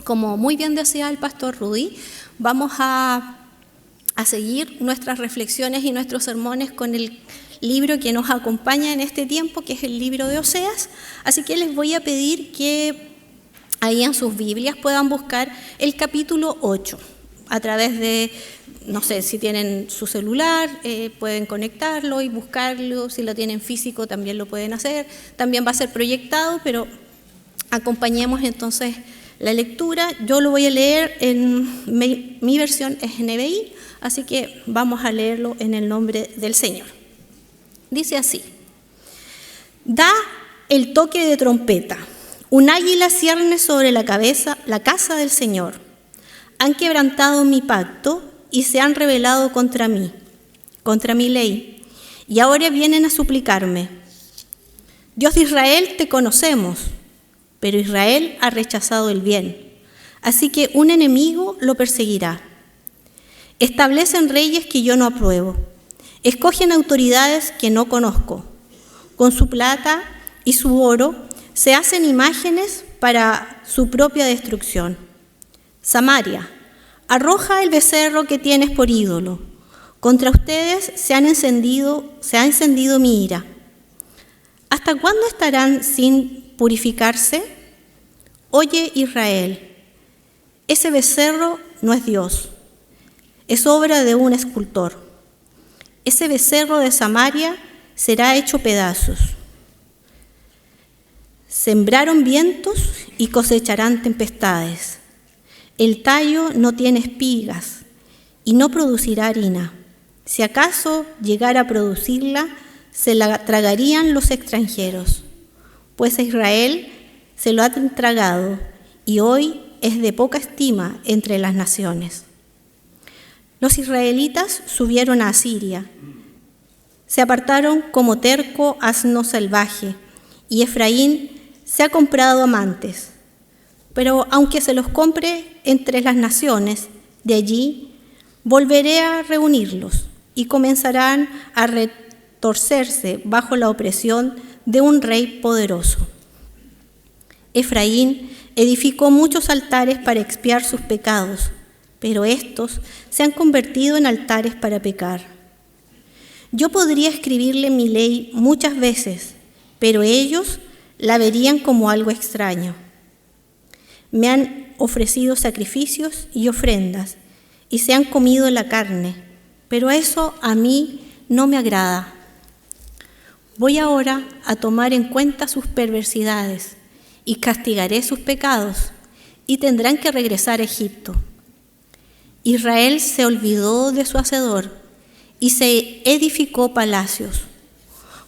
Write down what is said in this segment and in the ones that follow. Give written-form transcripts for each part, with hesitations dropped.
Como muy bien decía el pastor Rudy, vamos a seguir nuestras reflexiones y nuestros sermones con el libro que nos acompaña en este tiempo, que es el libro de Oseas. Así que les voy a pedir que ahí en sus Biblias puedan buscar el capítulo 8 a través de, no sé, si tienen su celular, pueden conectarlo y buscarlo. Si lo tienen físico también lo pueden hacer. También va a ser proyectado, pero acompañemos entonces la lectura. Yo lo voy a leer en mi versión es NBI, así que vamos a leerlo en el nombre del Señor. Dice así: da el toque de trompeta, un águila cierne sobre la casa del Señor. Han quebrantado mi pacto y se han rebelado contra mí, contra mi ley, y ahora vienen a suplicarme. Dios de Israel, te conocemos, pero Israel ha rechazado el bien, así que un enemigo lo perseguirá. Establecen reyes que yo no apruebo, escogen autoridades que no conozco. Con su plata y su oro se hacen imágenes para su propia destrucción. Samaria, arroja el becerro que tienes por ídolo. Contra ustedes se ha encendido mi ira. ¿Hasta cuándo estarán sin purificarse? Oye, Israel, ese becerro no es Dios, es obra de un escultor. Ese becerro de Samaria será hecho pedazos. Sembraron vientos y cosecharán tempestades. El tallo no tiene espigas y no producirá harina. Si acaso llegara a producirla, se la tragarían los extranjeros, pues a Israel se lo han tragado y hoy es de poca estima entre las naciones. Los israelitas subieron a Asiria, se apartaron como terco asno salvaje, y Efraín se ha comprado amantes. Pero aunque se los compre entre las naciones, de allí volveré a reunirlos y comenzarán a retorcerse bajo la opresión de un rey poderoso. Efraín edificó muchos altares para expiar sus pecados, pero estos se han convertido en altares para pecar. Yo podría escribirle mi ley muchas veces, pero ellos la verían como algo extraño. Me han ofrecido sacrificios y ofrendas, y se han comido la carne, pero eso a mí no me agrada. Voy ahora a tomar en cuenta sus perversidades, y castigaré sus pecados, y tendrán que regresar a Egipto. Israel se olvidó de su Hacedor, y se edificó palacios.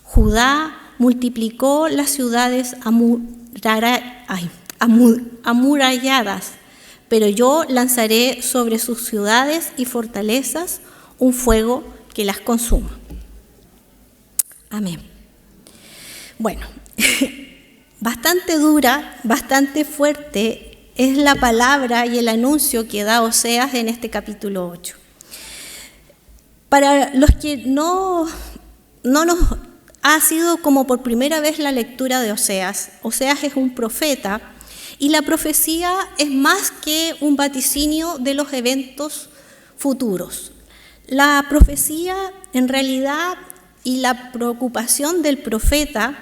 Judá multiplicó las ciudades amuralladas, pero yo lanzaré sobre sus ciudades y fortalezas un fuego que las consuma. Amén. Bueno, bastante dura, bastante fuerte es la palabra y el anuncio que da Oseas en este capítulo 8. Para los que no nos ha sido como por primera vez la lectura de Oseas, Oseas es un profeta y la profecía es más que un vaticinio de los eventos futuros. La profecía en realidad y la preocupación del profeta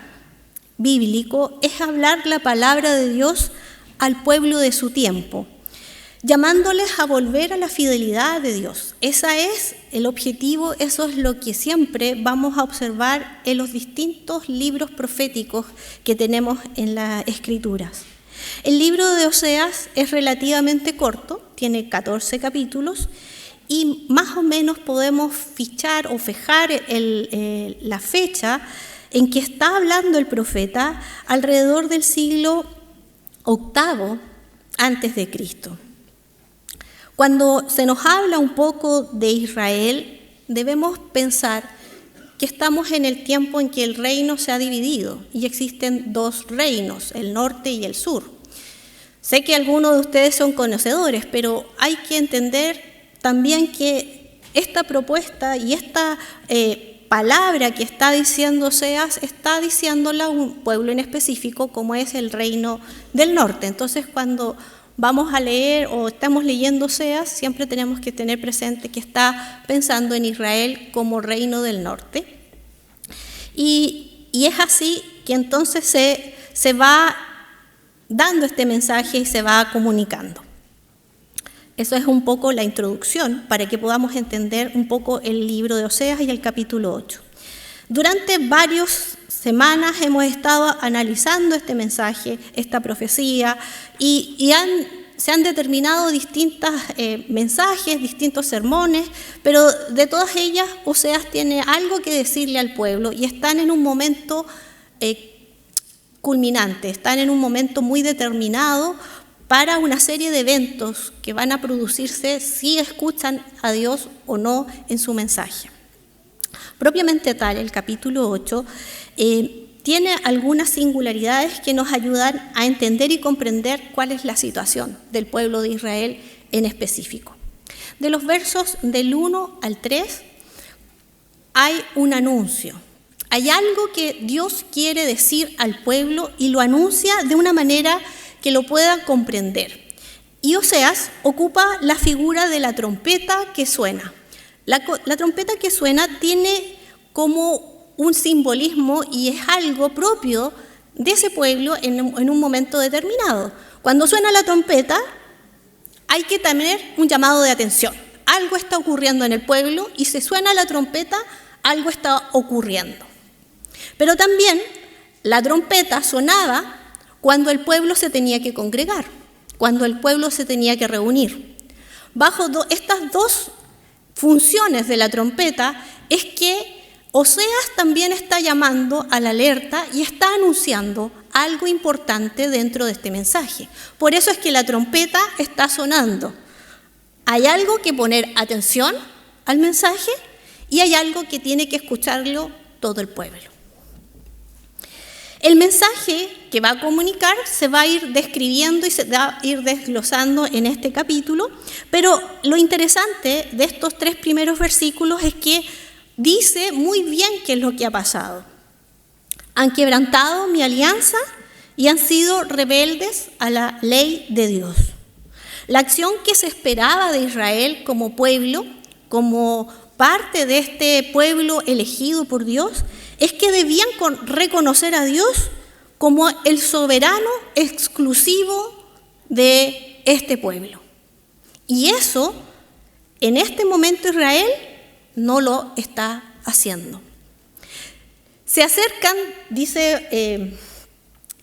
bíblico es hablar la palabra de Dios al pueblo de su tiempo, llamándoles a volver a la fidelidad de Dios. Ese es el objetivo, eso es lo que siempre vamos a observar en los distintos libros proféticos que tenemos en las Escrituras. El libro de Oseas es relativamente corto, tiene 14 capítulos, y más o menos podemos fijar o fijar la fecha en que está hablando el profeta alrededor del siglo VIII antes de Cristo. Cuando se nos habla un poco de Israel, debemos pensar que estamos en el tiempo en que el reino se ha dividido y existen dos reinos, el norte y el sur. Sé que algunos de ustedes son conocedores, pero hay que entender también que esta propuesta y esta palabra que está diciendo Oseas está diciéndola a un pueblo en específico, como es el reino del norte. Entonces, cuando vamos a leer o estamos leyendo Oseas, siempre tenemos que tener presente que está pensando en Israel como reino del norte. Y es así que entonces se va dando este mensaje y se va comunicando. Eso es un poco la introducción para que podamos entender un poco el libro de Oseas y el capítulo 8. Durante varias semanas hemos estado analizando este mensaje, esta profecía, y se han determinado distintos mensajes, distintos sermones, pero de todas ellas Oseas tiene algo que decirle al pueblo y están en un momento culminante, están en un momento muy determinado para una serie de eventos que van a producirse si escuchan a Dios o no en su mensaje. Propiamente tal, el capítulo 8 tiene algunas singularidades que nos ayudan a entender y comprender cuál es la situación del pueblo de Israel en específico. De los versos del 1 al 3 hay un anuncio. Hay algo que Dios quiere decir al pueblo y lo anuncia de una manera que lo puedan comprender. Y Oseas ocupa la figura de la trompeta que suena. La trompeta que suena tiene como un simbolismo y es algo propio de ese pueblo en un momento determinado. Cuando suena la trompeta hay que tener un llamado de atención. Algo está ocurriendo en el pueblo y si suena la trompeta, algo está ocurriendo. Pero también la trompeta sonaba cuando el pueblo se tenía que congregar, cuando el pueblo se tenía que reunir. Bajo estas dos funciones de la trompeta es que Oseas también está llamando a la alerta y está anunciando algo importante dentro de este mensaje. Por eso es que la trompeta está sonando. Hay algo que poner atención al mensaje y hay algo que tiene que escucharlo todo el pueblo. El mensaje que va a comunicar se va a ir describiendo y se va a ir desglosando en este capítulo, pero lo interesante de estos 3 primeros versículos es que dice muy bien qué es lo que ha pasado. Han quebrantado mi alianza y han sido rebeldes a la ley de Dios. La acción que se esperaba de Israel como pueblo, como parte de este pueblo elegido por Dios, es que debían reconocer a Dios como el soberano exclusivo de este pueblo. Y eso, en este momento Israel no lo está haciendo. Se acercan, dice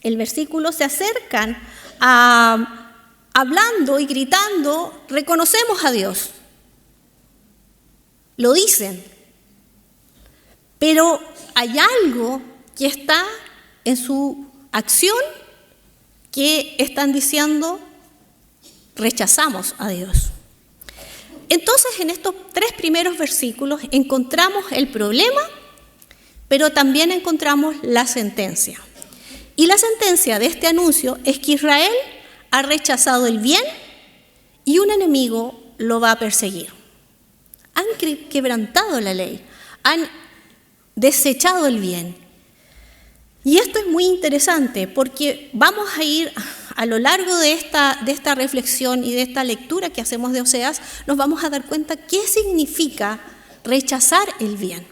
el versículo, se acercan hablando y gritando, reconocemos a Dios. Lo dicen, pero hay algo que está en su acción que están diciendo, rechazamos a Dios. Entonces, en estos 3 primeros versículos encontramos el problema, pero también encontramos la sentencia. Y la sentencia de este anuncio es que Israel ha rechazado el bien y un enemigo lo va a perseguir. Han quebrantado la ley, han desechado el bien. Y esto es muy interesante porque vamos a ir a lo largo de esta reflexión y de esta lectura que hacemos de Oseas, nos vamos a dar cuenta qué significa rechazar el bien.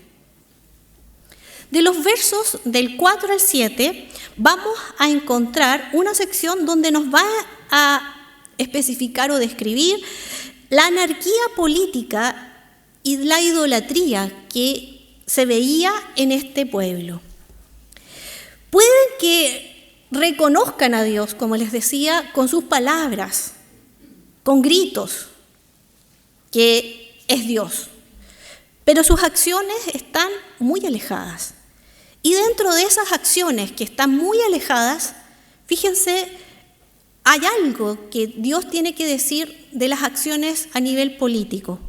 De los versos del 4 al 7 vamos a encontrar una sección donde nos va a especificar o describir la anarquía política y la idolatría que se veía en este pueblo. Pueden que reconozcan a Dios, como les decía, con sus palabras, con gritos, que es Dios, pero sus acciones están muy alejadas. Y dentro de esas acciones que están muy alejadas, fíjense, hay algo que Dios tiene que decir de las acciones a nivel político.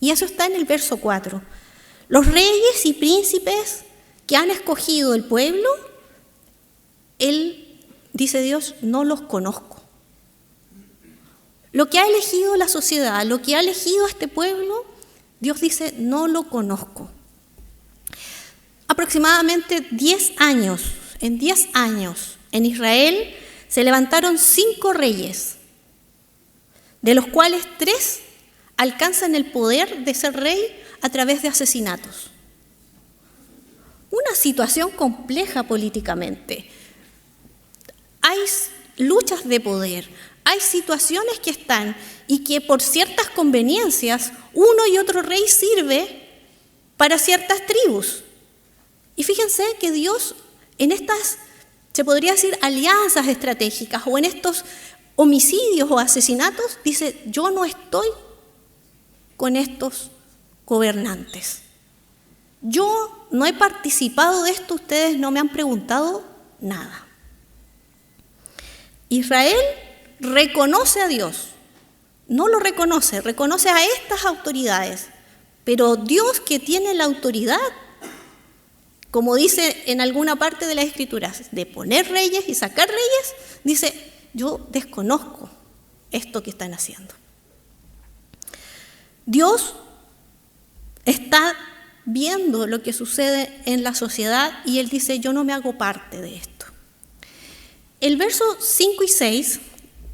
Y eso está en el verso 4. Los reyes y príncipes que han escogido el pueblo, él, dice Dios, no los conozco. Lo que ha elegido la sociedad, lo que ha elegido este pueblo, Dios dice, no lo conozco. aproximadamente 10 años, en 10 años, en Israel se levantaron 5 reyes, de los cuales 3 alcanzan el poder de ser rey a través de asesinatos. Una situación compleja políticamente. Hay luchas de poder, hay situaciones que están y que por ciertas conveniencias uno y otro rey sirve para ciertas tribus. Y fíjense que Dios en estas, se podría decir, alianzas estratégicas o en estos homicidios o asesinatos, dice, yo no estoy con estos gobernantes. Yo no he participado de esto, ustedes no me han preguntado nada. Israel reconoce a Dios, no lo reconoce, reconoce a estas autoridades, pero Dios que tiene la autoridad, como dice en alguna parte de las Escrituras, de poner reyes y sacar reyes, dice, yo desconozco esto que están haciendo. Dios está viendo lo que sucede en la sociedad y Él dice, yo no me hago parte de esto. El verso 5 y 6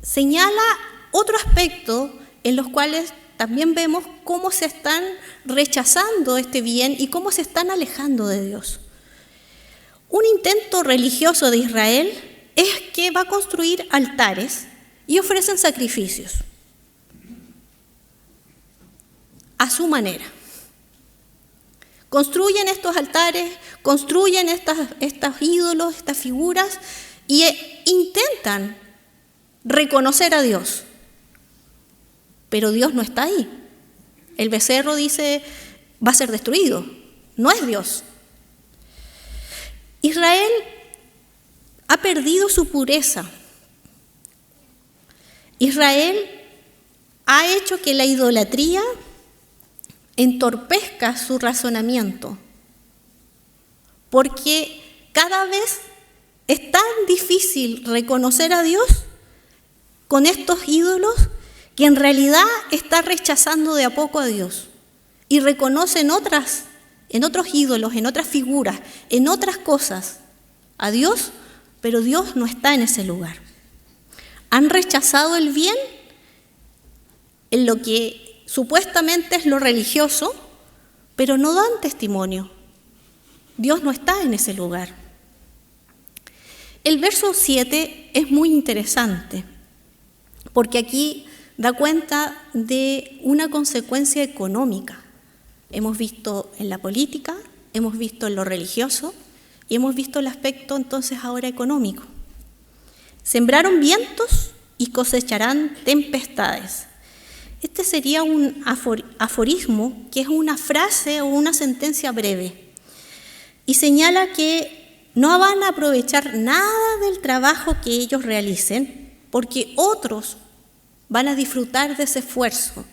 señala otro aspecto en los cuales también vemos cómo se están rechazando este bien y cómo se están alejando de Dios. Un intento religioso de Israel es que va a construir altares y ofrecen sacrificios a su manera. Construyen estos altares, construyen estos ídolos, estas figuras y intentan reconocer a Dios. Pero Dios no está ahí. El becerro dice, va a ser destruido. No es Dios. Israel ha perdido su pureza. Israel ha hecho que la idolatría entorpezca su razonamiento, porque cada vez es tan difícil reconocer a Dios con estos ídolos que en realidad está rechazando de a poco a Dios y reconoce en otros ídolos, en otras figuras, en otras cosas a Dios, pero Dios no está en ese lugar. Han rechazado el bien en lo que supuestamente es lo religioso, pero no dan testimonio. Dios no está en ese lugar. El verso 7 es muy interesante, porque aquí da cuenta de una consecuencia económica. Hemos visto en la política, hemos visto en lo religioso y hemos visto el aspecto entonces ahora económico. Sembraron vientos y cosecharán tempestades. Este sería un aforismo, que es una frase o una sentencia breve, y señala que no van a aprovechar nada del trabajo que ellos realicen, porque otros van a disfrutar de ese esfuerzo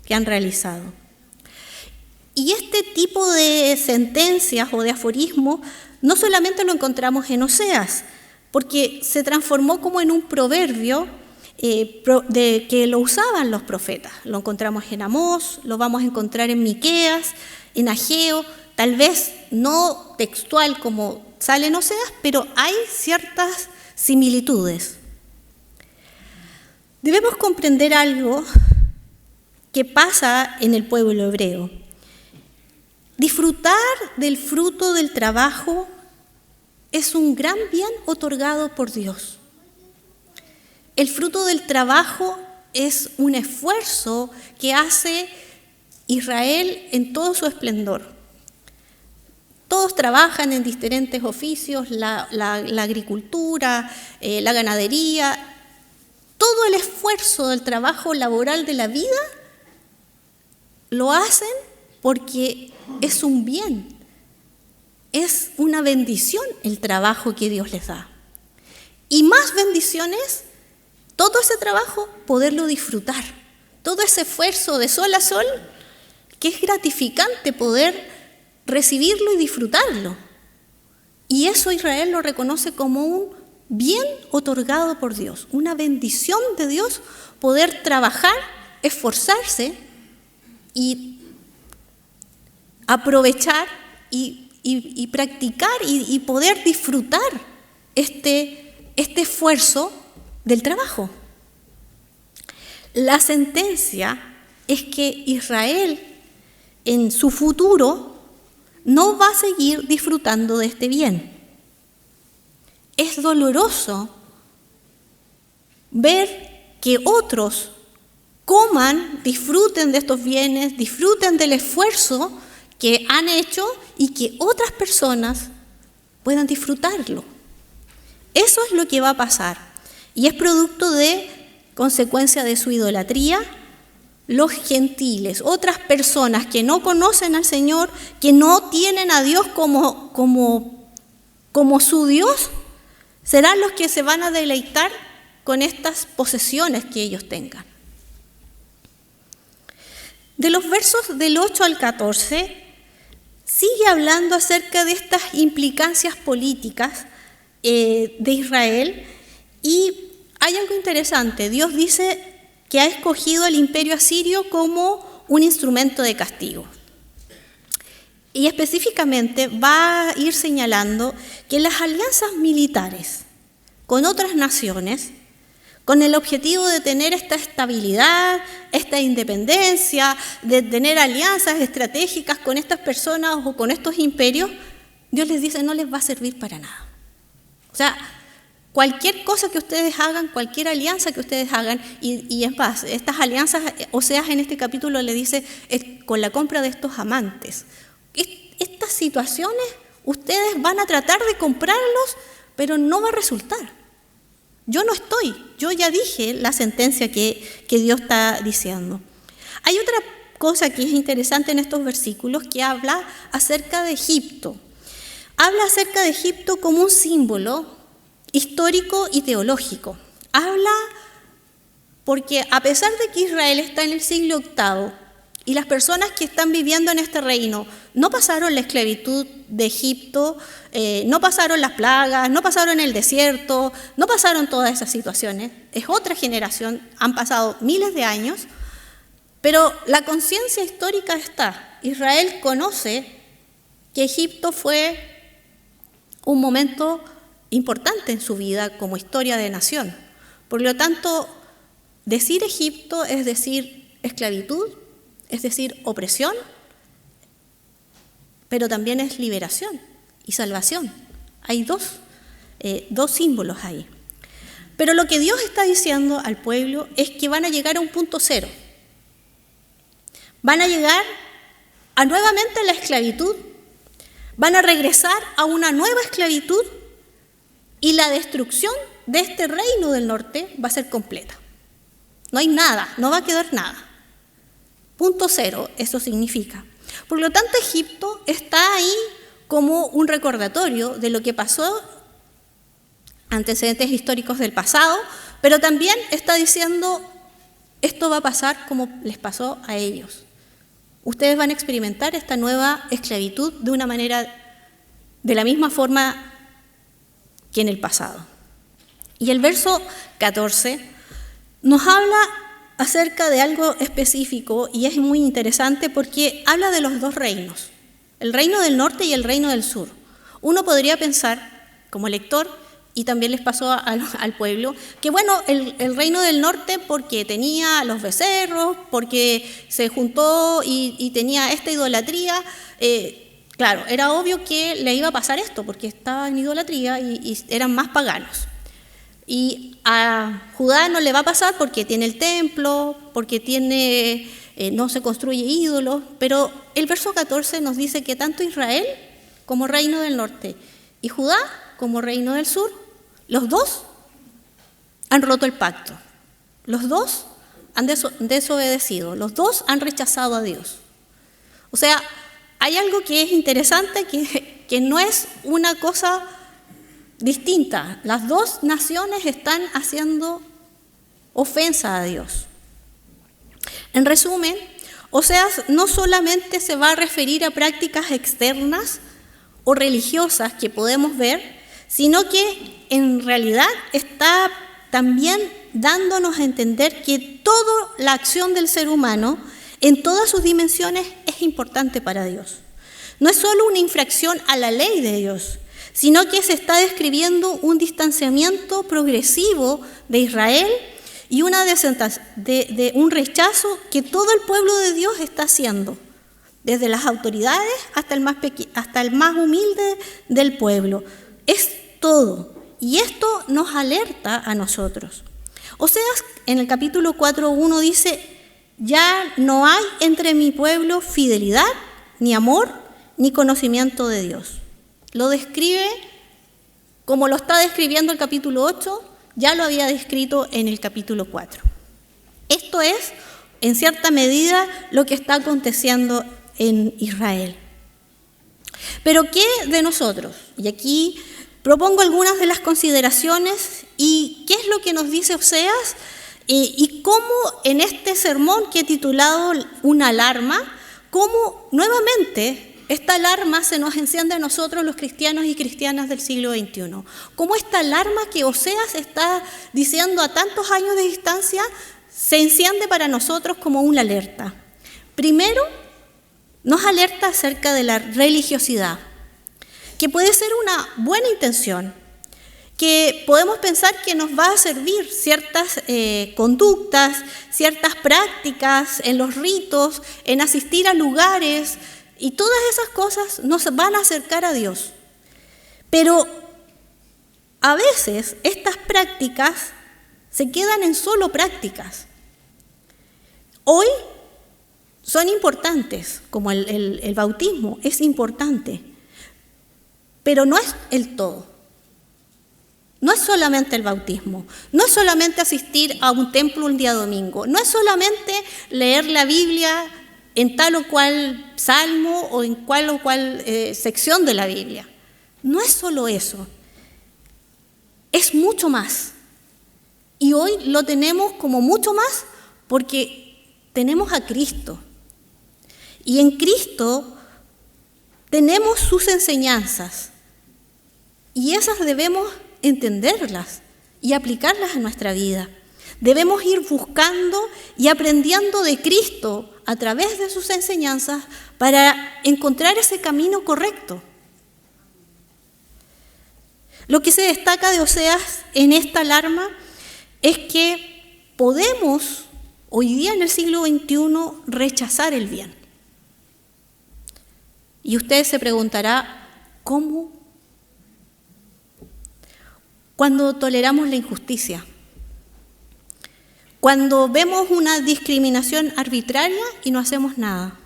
que han realizado. Y este tipo de sentencias o de aforismo no solamente lo encontramos en Oseas, porque se transformó como en un proverbio que lo usaban los profetas. Lo encontramos en Amós, lo vamos a encontrar en Miqueas, en Ageo, tal vez no textual como sale en Oseas, pero hay ciertas similitudes. Debemos comprender algo que pasa en el pueblo hebreo. Disfrutar del fruto del trabajo es un gran bien otorgado por Dios. El fruto del trabajo es un esfuerzo que hace Israel en todo su esplendor. Todos trabajan en diferentes oficios, la agricultura, la ganadería. Todo el esfuerzo del trabajo laboral de la vida lo hacen porque es un bien, es una bendición el trabajo que Dios les da. Y más bendiciones, todo ese trabajo, poderlo disfrutar. Todo ese esfuerzo de sol a sol, que es gratificante poder recibirlo y disfrutarlo. Y eso Israel lo reconoce como un bien otorgado por Dios, una bendición de Dios, poder trabajar, esforzarse y aprovechar y y practicar y poder disfrutar este esfuerzo del trabajo. La sentencia es que Israel en su futuro no va a seguir disfrutando de este bien. Es doloroso ver que otros coman, disfruten de estos bienes, disfruten del esfuerzo que han hecho y que otras personas puedan disfrutarlo. Eso es lo que va a pasar y es producto de consecuencia de su idolatría. Los gentiles, otras personas que no conocen al Señor, que no tienen a Dios como su Dios, serán los que se van a deleitar con estas posesiones que ellos tengan. De los versos del 8 al 14, sigue hablando acerca de estas implicancias políticas de Israel, y hay algo interesante. Dios dice que ha escogido al imperio asirio como un instrumento de castigo. Y específicamente va a ir señalando que las alianzas militares con otras naciones, con el objetivo de tener esta estabilidad, esta independencia, de tener alianzas estratégicas con estas personas o con estos imperios, Dios les dice no les va a servir para nada. O sea, cualquier cosa que ustedes hagan, cualquier alianza que ustedes hagan, y en paz, estas alianzas, Oseas en este capítulo le dice, con la compra de estos amantes. Estas situaciones, ustedes van a tratar de comprarlos, pero no va a resultar. Yo ya dije la sentencia que Dios está diciendo. Hay otra cosa que es interesante en estos versículos que habla acerca de Egipto. Habla acerca de Egipto como un símbolo histórico y teológico. Habla porque a pesar de que Israel está en el siglo VIII y las personas que están viviendo en este reino no pasaron la esclavitud de Egipto, no pasaron las plagas, no pasaron el desierto, no pasaron todas esas situaciones, es otra generación, han pasado miles de años, pero la conciencia histórica está. Israel conoce que Egipto fue un momento importante en su vida como historia de nación. Por lo tanto, decir Egipto es decir esclavitud, es decir opresión, pero también es liberación y salvación. Hay dos símbolos ahí. Pero lo que Dios está diciendo al pueblo es que van a llegar a un punto cero. Van a llegar a nuevamente la esclavitud, van a regresar a una nueva esclavitud, y la destrucción de este reino del norte va a ser completa. No hay nada, no va a quedar nada. Punto cero, eso significa. Por lo tanto, Egipto está ahí como un recordatorio de lo que pasó, antecedentes históricos del pasado, pero también está diciendo, esto va a pasar como les pasó a ellos. Ustedes van a experimentar esta nueva esclavitud de una manera, de la misma forma que en el pasado. Y el verso 14 nos habla acerca de algo específico y es muy interesante porque habla de los dos reinos, el reino del norte y el reino del sur. Uno podría pensar, como lector, y también les pasó al pueblo, que bueno, el reino del norte porque tenía los becerros, porque se juntó y tenía esta idolatría, claro, era obvio que le iba a pasar esto, porque estaba en idolatría y eran más paganos. Y a Judá no le va a pasar porque tiene el templo, porque no se construye ídolos, pero el verso 14 nos dice que tanto Israel como reino del norte y Judá como reino del sur, los dos han roto el pacto, los dos han desobedecido, los dos han rechazado a Dios. O sea, hay algo que es interesante, que no es una cosa distinta. Las dos naciones están haciendo ofensa a Dios. En resumen, Oseas no solamente se va a referir a prácticas externas o religiosas que podemos ver, sino que en realidad está también dándonos a entender que toda la acción del ser humano en todas sus dimensiones es importante para Dios. No es solo una infracción a la ley de Dios, sino que se está describiendo un distanciamiento progresivo de Israel y un rechazo que todo el pueblo de Dios está haciendo, desde las autoridades hasta el más humilde del pueblo. Es todo. Y esto nos alerta a nosotros. Oseas en el capítulo 4:1 dice: ya no hay entre mi pueblo fidelidad, ni amor, ni conocimiento de Dios. Lo describe como lo está describiendo el capítulo 8, ya lo había descrito en el capítulo 4. Esto es, en cierta medida, lo que está aconteciendo en Israel. Pero ¿qué de nosotros? Y aquí propongo algunas de las consideraciones y qué es lo que nos dice Oseas y cómo en este sermón que he titulado Una alarma, cómo nuevamente esta alarma se nos enciende a nosotros los cristianos y cristianas del siglo XXI. Cómo esta alarma que Oseas está diciendo a tantos años de distancia se enciende para nosotros como una alerta. Primero, nos alerta acerca de la religiosidad, que puede ser una buena intención, que podemos pensar que nos va a servir ciertas conductas, ciertas prácticas en los ritos, en asistir a lugares, y todas esas cosas nos van a acercar a Dios. Pero a veces estas prácticas se quedan en solo prácticas. Hoy son importantes, como el bautismo es importante, pero no es el todo. No es solamente el bautismo, no es solamente asistir a un templo un día domingo, no es solamente leer la Biblia en tal o cual salmo o en cual o cual sección de la Biblia. No es solo eso, es mucho más. Y hoy lo tenemos como mucho más porque tenemos a Cristo. Y en Cristo tenemos sus enseñanzas y esas debemos entenderlas y aplicarlas a nuestra vida. Debemos ir buscando y aprendiendo de Cristo a través de sus enseñanzas para encontrar ese camino correcto. Lo que se destaca de Oseas en esta alarma es que podemos hoy día en el siglo XXI rechazar el bien. Y usted se preguntará, ¿cómo? Cuando toleramos la injusticia, cuando vemos una discriminación arbitraria y no hacemos nada,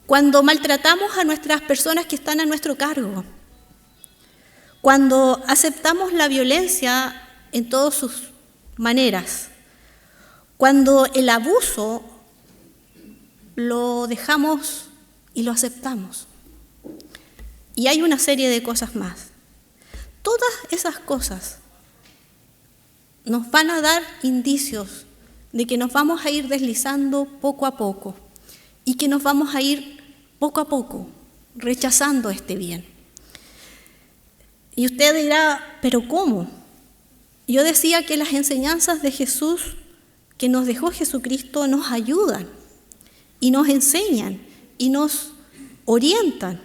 cuando maltratamos a nuestras personas que están a nuestro cargo, cuando aceptamos la violencia en todas sus maneras, cuando el abuso lo dejamos y lo aceptamos. Y hay una serie de cosas más. Todas esas cosas nos van a dar indicios de que nos vamos a ir deslizando poco a poco y que nos vamos a ir poco a poco rechazando este bien. Y usted dirá, ¿pero cómo? Yo decía que las enseñanzas de Jesús que nos dejó Jesucristo nos ayudan y nos enseñan y nos orientan.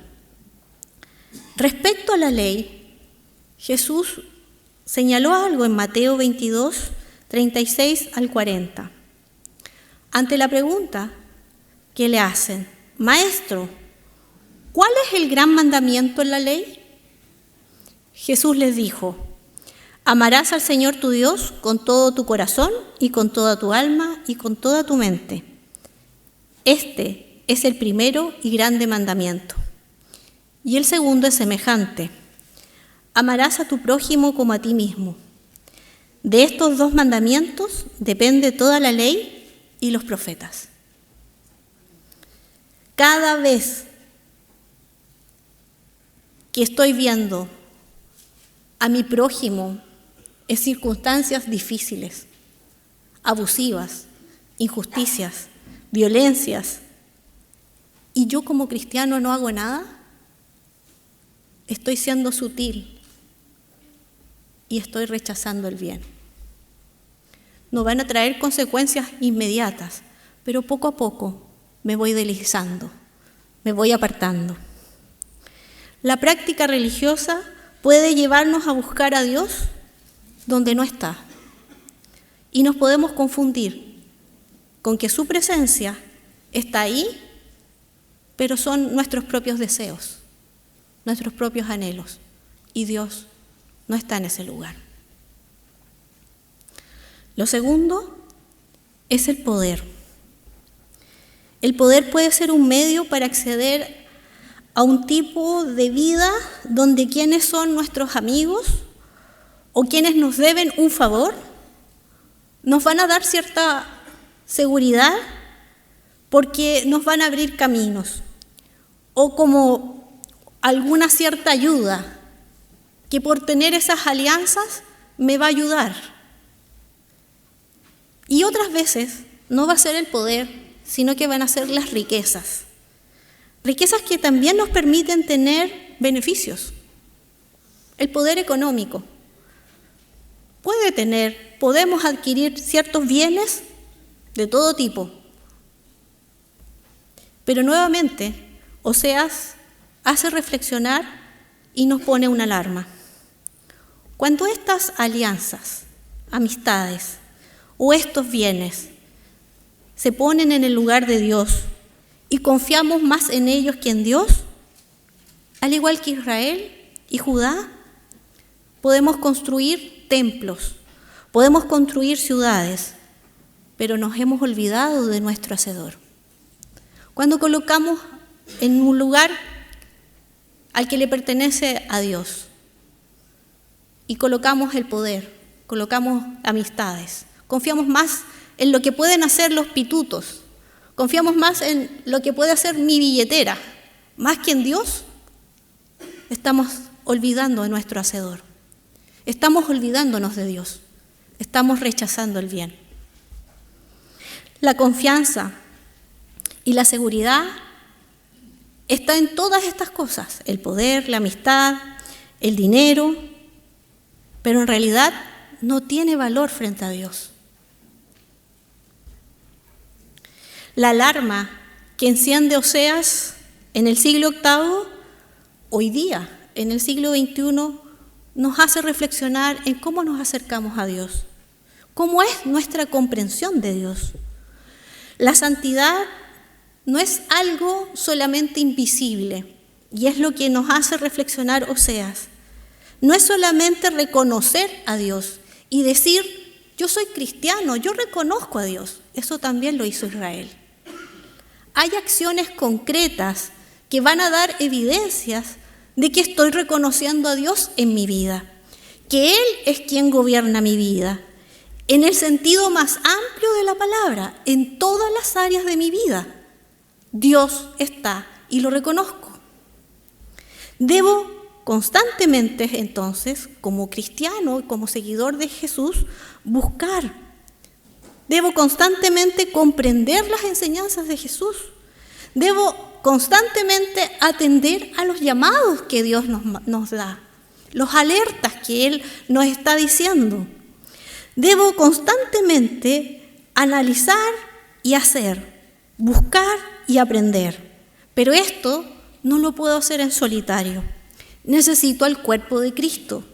Respecto a la ley, Jesús señaló algo en Mateo 22, 36 al 40. Ante la pregunta que le hacen, Maestro, ¿cuál es el gran mandamiento en la ley? Jesús les dijo, amarás al Señor tu Dios con todo tu corazón y con toda tu alma y con toda tu mente. Este es el primero y grande mandamiento. Y el segundo es semejante. Amarás a tu prójimo como a ti mismo. De estos dos mandamientos depende toda la ley y los profetas. Cada vez que estoy viendo a mi prójimo en circunstancias difíciles, abusivas, injusticias, violencias, y yo como cristiano no hago nada, estoy siendo sutil y estoy rechazando el bien. No van a traer consecuencias inmediatas, pero poco a poco me voy deslizando, me voy apartando. La práctica religiosa puede llevarnos a buscar a Dios donde no está. Y nos podemos confundir con que su presencia está ahí, pero son nuestros propios deseos, nuestros propios anhelos. Y Dios no está en ese lugar. Lo segundo es el poder. El poder puede ser un medio para acceder a un tipo de vida donde quienes son nuestros amigos o quienes nos deben un favor nos van a dar cierta seguridad porque nos van a abrir caminos o como alguna cierta ayuda que por tener esas alianzas me va a ayudar. Y otras veces no va a ser el poder, sino que van a ser las riquezas. Riquezas que también nos permiten tener beneficios. El poder económico podemos adquirir ciertos bienes de todo tipo. Pero nuevamente, Oseas hace reflexionar y nos pone una alarma. Cuando estas alianzas, amistades o estos bienes se ponen en el lugar de Dios y confiamos más en ellos que en Dios, al igual que Israel y Judá, podemos construir templos, podemos construir ciudades, pero nos hemos olvidado de nuestro Hacedor. Cuando colocamos en un lugar al que le pertenece a Dios y colocamos el poder, colocamos amistades, confiamos más en lo que pueden hacer los pitutos, confiamos más en lo que puede hacer mi billetera, más que en Dios, estamos olvidando de nuestro Hacedor. Estamos olvidándonos de Dios. Estamos rechazando el bien. La confianza y la seguridad está en todas estas cosas, el poder, la amistad, el dinero, pero en realidad no tiene valor frente a Dios. La alarma que enciende Oseas en el siglo VIII, hoy día, en el siglo XXI, nos hace reflexionar en cómo nos acercamos a Dios, cómo es nuestra comprensión de Dios. La santidad no es algo solamente invisible, y es lo que nos hace reflexionar Oseas. No es solamente reconocer a Dios y decir, yo soy cristiano, yo reconozco a Dios. Eso también lo hizo Israel. Hay acciones concretas que van a dar evidencias de que estoy reconociendo a Dios en mi vida, que Él es quien gobierna mi vida, en el sentido más amplio de la palabra, en todas las áreas de mi vida. Dios está y lo reconozco. Debo constantemente, entonces, como cristiano, como seguidor de Jesús, buscar. Debo constantemente comprender las enseñanzas de Jesús. Debo constantemente atender a los llamados que Dios nos da, los alertas que Él nos está diciendo. Debo constantemente analizar y hacer, buscar y aprender. Pero esto no lo puedo hacer en solitario. Necesito al cuerpo de Cristo.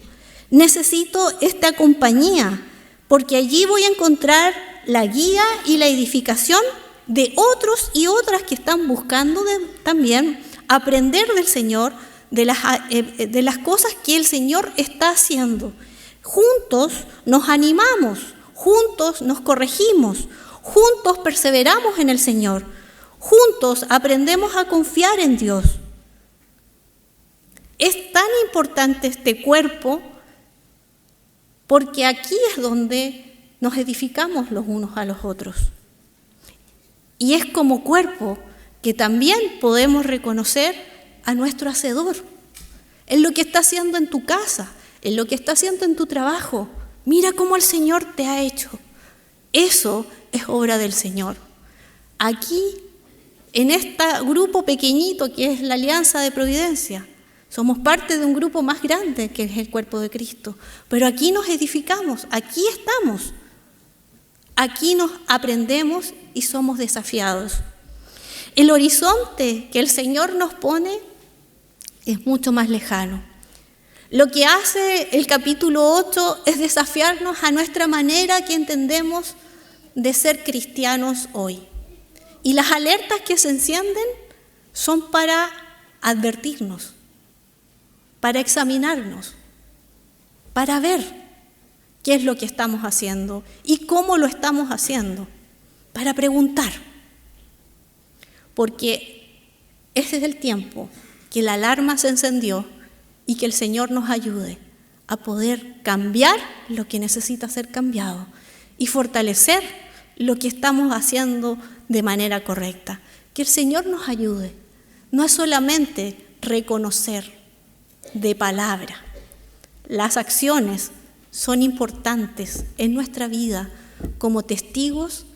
Necesito esta compañía, porque allí voy a encontrar la guía y la edificación de otros y otras que están buscando también aprender del Señor, de las cosas que el Señor está haciendo. Juntos nos animamos, juntos nos corregimos, juntos perseveramos en el Señor, juntos aprendemos a confiar en Dios. Es tan importante este cuerpo porque aquí es donde nos edificamos los unos a los otros. Y es como cuerpo que también podemos reconocer a nuestro Hacedor, en lo que está haciendo en tu casa, en lo que está haciendo en tu trabajo. Mira cómo el Señor te ha hecho. Eso es obra del Señor. Aquí, en este grupo pequeñito que es la Alianza de Providencia, somos parte de un grupo más grande que es el cuerpo de Cristo. Pero aquí nos edificamos, aquí estamos. Aquí nos aprendemos y somos desafiados. El horizonte que el Señor nos pone es mucho más lejano. Lo que hace el capítulo 8 es desafiarnos a nuestra manera que entendemos de ser cristianos hoy. Y las alertas que se encienden son para advertirnos, para examinarnos, para ver qué es lo que estamos haciendo y cómo lo estamos haciendo, para preguntar. Porque ese es el tiempo que la alarma se encendió y que el Señor nos ayude a poder cambiar lo que necesita ser cambiado y fortalecer lo que estamos haciendo de manera correcta. Que el Señor nos ayude. No es solamente reconocer de palabra. Las acciones son importantes en nuestra vida como testigos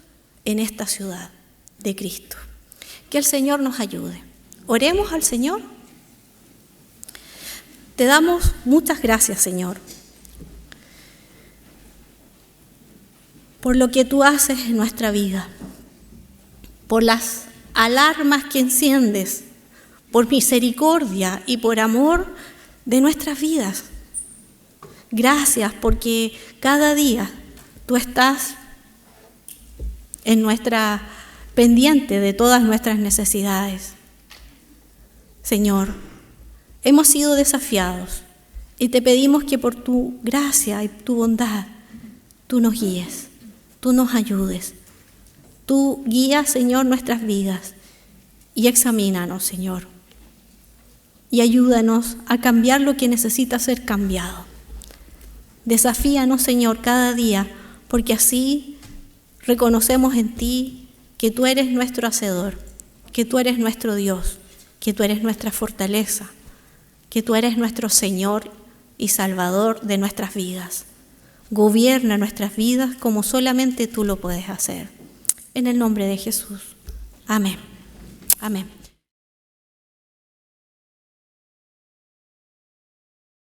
en esta ciudad de Cristo. Que el Señor nos ayude. Oremos al Señor. Te damos muchas gracias, Señor, por lo que tú haces en nuestra vida, por las alarmas que enciendes, por misericordia y por amor de nuestras vidas. Gracias porque cada día tú estás en nuestra pendiente de todas nuestras necesidades. Señor, hemos sido desafiados y te pedimos que por tu gracia y tu bondad tú nos guíes, tú nos ayudes. Tú guías, Señor, nuestras vidas y examínanos, Señor. Y ayúdanos a cambiar lo que necesita ser cambiado. Desafíanos, Señor, cada día, porque así reconocemos en ti que tú eres nuestro hacedor, que tú eres nuestro Dios, que tú eres nuestra fortaleza, que tú eres nuestro Señor y Salvador de nuestras vidas. Gobierna nuestras vidas como solamente tú lo puedes hacer. En el nombre de Jesús. Amén. Amén.